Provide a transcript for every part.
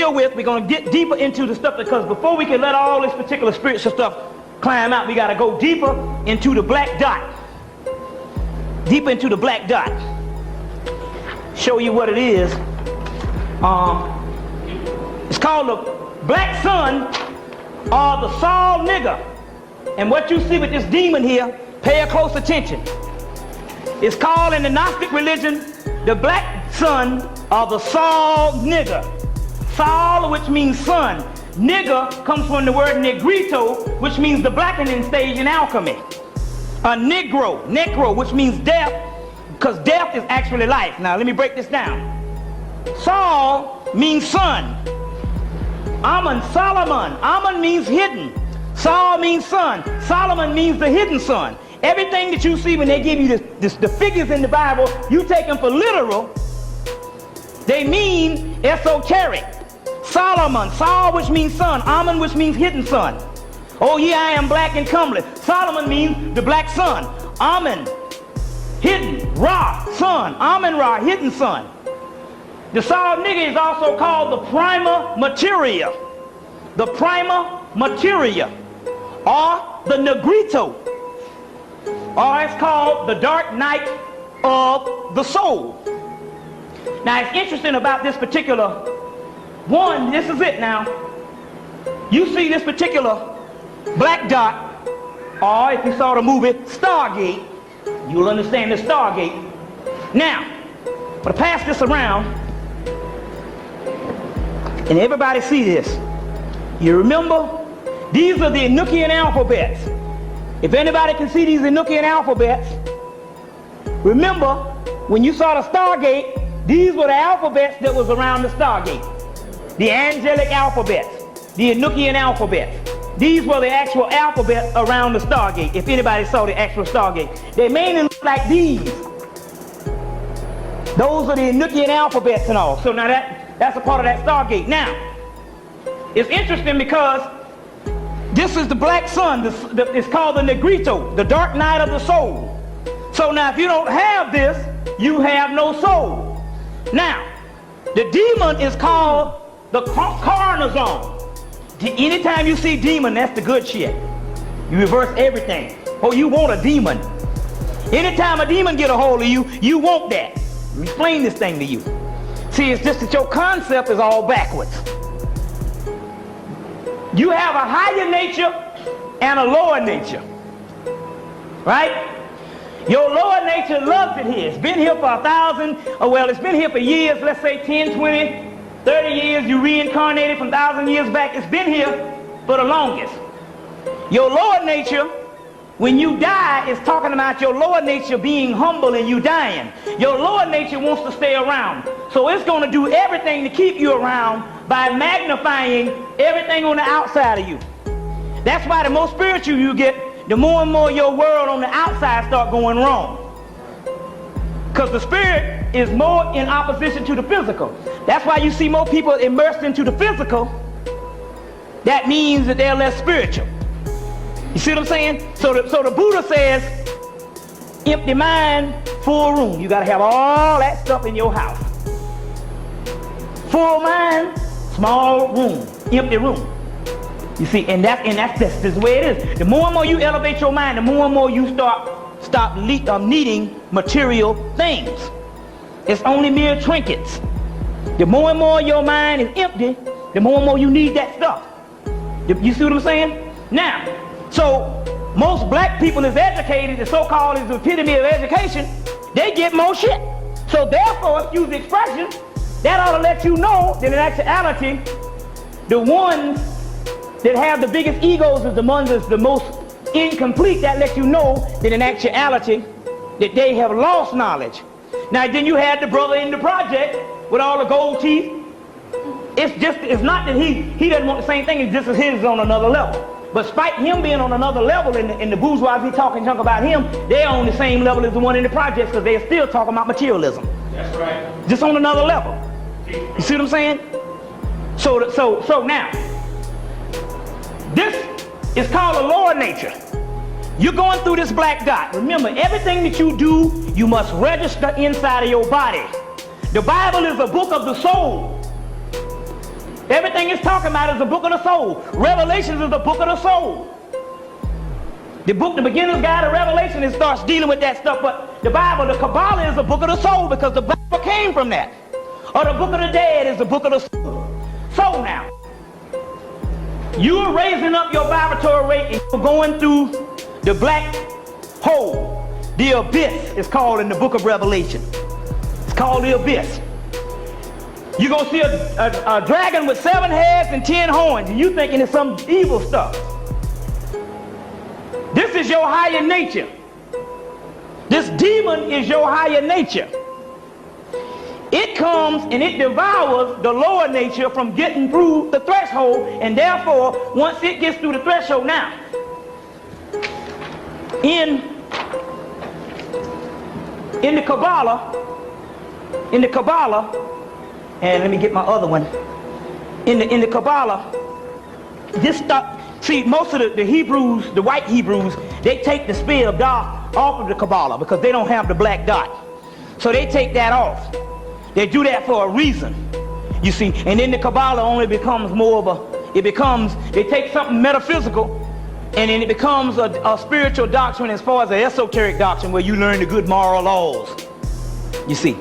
deal with, we're going to get deeper into the stuff, because before we can let all this particular spiritual stuff climb out, we got to go deeper into the black dot. Deeper into the black dot. Show you what it is. It's called the black sun, or the Saul nigger. And what you see with this demon here, pay a close attention. It's called in the Gnostic religion the black sun, or the Saul nigger. Saul, which means sun. Nigger comes from the word negrito, which means the blackening stage in alchemy. A negro, which means death, because death is actually life. Now let me break this down. Saul means sun. Amun, Solomon. Amun means hidden. Saul means sun. Solomon means the hidden sun. Everything that you see when they give you the figures in the Bible, you take them for literal. They mean esoteric. Solomon, Saul, which means sun. Amun, which means hidden sun. Oh yeah, I am black and comely. Solomon means the black sun. Amun, hidden. Ra, sun. Amun Ra, hidden sun. The Saul nigger is also called the prima materia. The prima materia, or the negrito, or it's called the dark night of the soul. Now it's interesting about this particular one, this is it now. You see this particular black dot, or if you saw the movie Stargate, you'll understand the Stargate. Now, I'm going to pass this around, and everybody see this. You remember, these are the Enochian alphabets. If anybody can see these Enochian alphabets, remember, when you saw the Stargate, these were the alphabets that was around the Stargate. The angelic alphabets, the Enochian alphabets. These were the actual alphabets around the Stargate, if anybody saw the actual Stargate. They mainly look like these. Those are the Enochian alphabets and all. So now that's a part of that Stargate. Now, it's interesting because this is the black sun. It's called the negrito, the dark night of the soul. So now if you don't have this, you have no soul. Now, the demon is called the carnazon. Anytime you see demon, that's the good shit. You reverse everything. Oh, you want a demon. Anytime a demon get a hold of you, you want that. Let me explain this thing to you. See, it's just that your concept is all backwards. You have a higher nature and a lower nature, right? Your lower nature loves it here. It's been here for 1,000, well, it's been here for years, let's say 10, 20, 30 years. You reincarnated from 1,000 years back. It's been here for the longest. Your lower nature, when you die, is talking about your lower nature being humble and you dying. Your lower nature wants to stay around. So it's going to do everything to keep you around by magnifying everything on the outside of you. That's why the more spiritual you get, the more and more your world on the outside start going wrong. Because the spirit is more in opposition to the physical. That's why you see more people immersed into the physical. That means that they're less spiritual. You see what I'm saying? So the Buddha says, empty mind, full room. You got to have all that stuff in your house. Full mind, small room, empty room. You see, and that's the way it is. The more and more you elevate your mind, the more and more you stop needing material things. It's only mere trinkets. The more and more your mind is empty, the more and more you need that stuff. You see what I'm saying? Now, so most black people is educated, the so-called is the epitome of education, they get more shit. So therefore, excuse the expression, that ought to let you know that in actuality, the ones that have the biggest egos is the ones that's the most incomplete. That lets you know that in actuality, that they have lost knowledge. Now then you had the brother in the project with all the gold teeth. It's not that he doesn't want the same thing, it's just as his is on another level. But despite him being on another level in the bourgeoisie talking junk about him, they're on the same level as the one in the projects because they're still talking about materialism. That's right. Just on another level. You see what I'm saying? So now, this is called a lower nature. You're going through this black dot. Remember, everything that you do, you must register inside of your body. The Bible is a book of the soul. Everything it's talking about is the book of the soul. Revelations is the book of the soul. The beginner's guide to Revelation, it starts dealing with that stuff, but the Bible, the Kabbalah, is the book of the soul because the Bible came from that. Or the book of the dead is the book of the soul. So now, you're raising up your vibratory rate and you're going through the black hole. The abyss is called in the book of Revelation. It's called the abyss. You're going to see a dragon with 7 heads and 10 horns, and you thinking it's some evil stuff. This is your higher nature. This demon is your higher nature. It comes and it devours the lower nature from getting through the threshold, and therefore, once it gets through the threshold, now, in the Kabbalah, and let me get my other one. In the Kabbalah, this stuff. See, most of the Hebrews, the white Hebrews, they take the spear of dark off of the Kabbalah because they don't have the black dot. So they take that off. They do that for a reason, you see. And then the Kabbalah only becomes more of they take something metaphysical and then it becomes a spiritual doctrine as far as an esoteric doctrine where you learn the good moral laws, you see.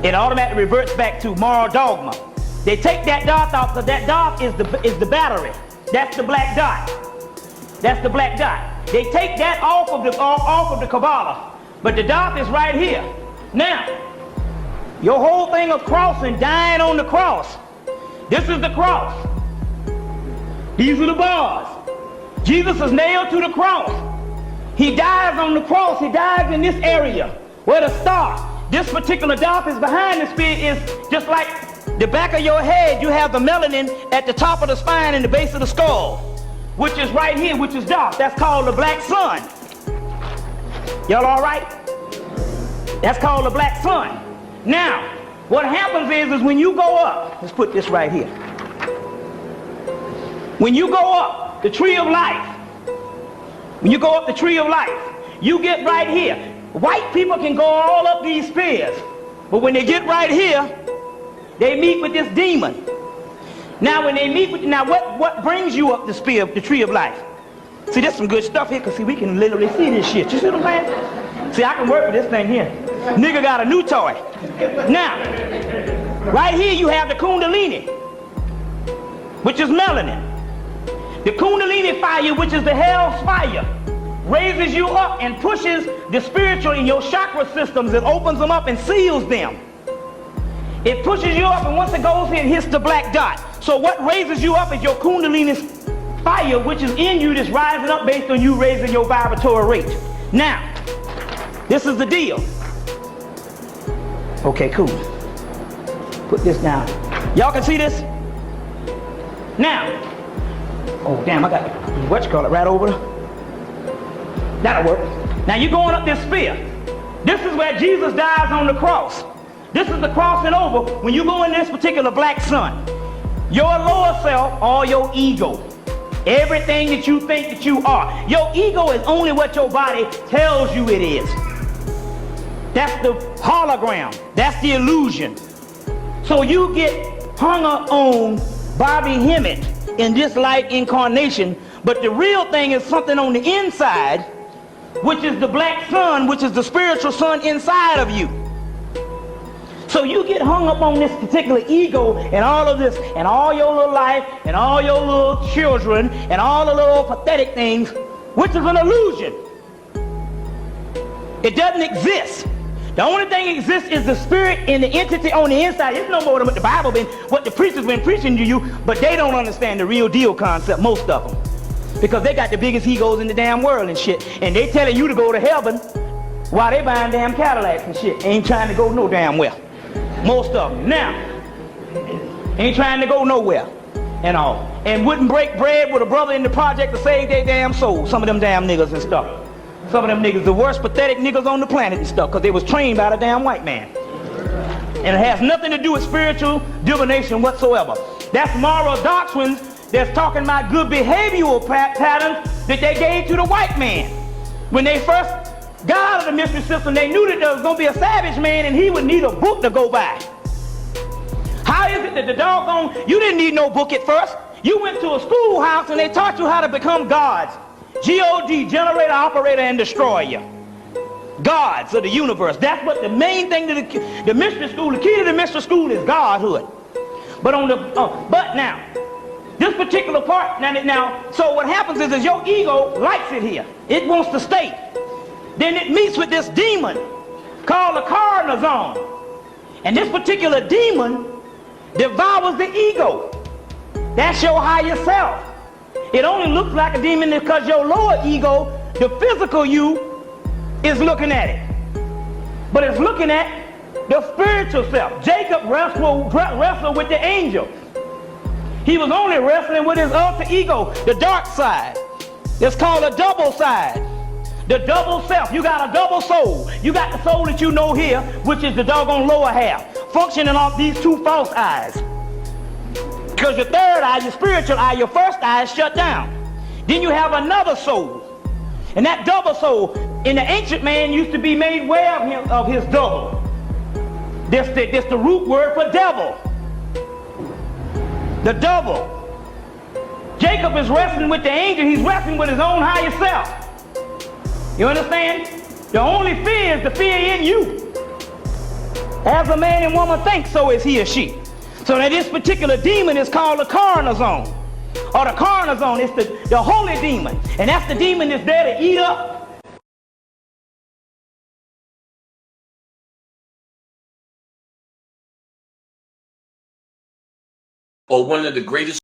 It automatically reverts back to moral dogma. They take that dot off because that dot is the battery. That's the black dot. That's the black dot. They take that off of the Kabbalah, but the dot is right here. Now, your whole thing of crossing, dying on the cross. This is the cross. These are the bars. Jesus is nailed to the cross. He dies on the cross. He dies in this area where the star. This particular dot is behind the spear is just like the back of your head. You have the melanin at the top of the spine and the base of the skull, which is right here, which is dark. That's called the black sun. Y'all all right? That's called the black sun. Now, what happens is when you go up, let's put this right here. When you go up the tree of life, you get right here. White people can go all up these stairs, but when they get right here, they meet with this demon. Now, when they meet with, what brings you up the tree of life? See, there's some good stuff here, because see, we can literally see this shit. You see what I'm saying? See, I can work with this thing here. Nigga got a new toy. Now, right here you have the Kundalini, which is melanin. The Kundalini fire, which is the hell's fire, raises you up and pushes the spiritual in your chakra systems. It opens them up and seals them. It pushes you up, and once it goes in, it hits the black dot. So what raises you up is your Kundalini fire, which is in you, that's rising up based on you raising your vibratory rate. Now, this is the deal. Okay, cool. Put this down. Y'all can see this? Now, oh damn, I got whatchamacallit right over there. That'll work. Now you're going up this spear. This is where Jesus dies on the cross. This is the crossing over when you go in this particular black sun. Your lower self, or your ego, everything that you think that you are. Your ego is only what your body tells you it is. That's the hologram. That's the illusion. So you get hung up on Bobby Hemmitt in this life incarnation, but the real thing is something on the inside, which is the black sun, which is the spiritual sun inside of you. So you get hung up on this particular ego and all of this and all your little life and all your little children and all the little pathetic things, which is an illusion. It doesn't exist. The only thing that exists is the spirit and the entity on the inside. It's no more than what the Bible been, what the preachers been preaching to you, but they don't understand the real deal concept, most of them. Because they got the biggest egos in the damn world and shit. And they telling you to go to heaven while they buying damn Cadillacs and shit. Ain't trying to go no damn well. Most of them. Now, ain't trying to go nowhere and all. And wouldn't break bread with a brother in the project to save their damn soul. Some of them damn niggas and stuff. Some of them niggas, the worst pathetic niggas on the planet and stuff, because they was trained by the damn white man. And it has nothing to do with spiritual divination whatsoever. That's moral doctrines that's talking about good behavioral patterns that they gave to the white man. When they first got out of the mystery system, they knew that there was going to be a savage man and he would need a book to go by. How How is it that the doggone, you didn't need no book at first. You went to a schoolhouse and they taught you how to become gods. G-O-D, generator, operator, and destroyer. Gods of the universe. That's what the main thing to the mystery school, the key to the mystery school is godhood. But on the, but now, this particular part, now, so what happens is your ego likes it here. It wants to stay. Then it meets with this demon called the cardinal zone. And this particular demon devours the ego. That's your higher self. It only looks like a demon because your lower ego, the physical you, is looking at it. But it's looking at the spiritual self. Jacob wrestled with the angel. He was only wrestling with his alter ego, the dark side. It's called a double side. The double self. You got a double soul. You got the soul that you know here, which is the doggone lower half, functioning off these two false eyes. Because your third eye, your spiritual eye, your first eye is shut down. Then you have another soul. And that double soul, in the ancient man used to be made aware of his double. That's the root word for devil. The double. Jacob is wrestling with the angel. He's wrestling with his own higher self. You understand? The only fear is the fear in you. As a man and woman thinks, so is he or she. So now this particular demon is called the cardinal zone. Or the cardinal zone, it's the holy demon. And that's the demon that's there to eat up. Or one of the greatest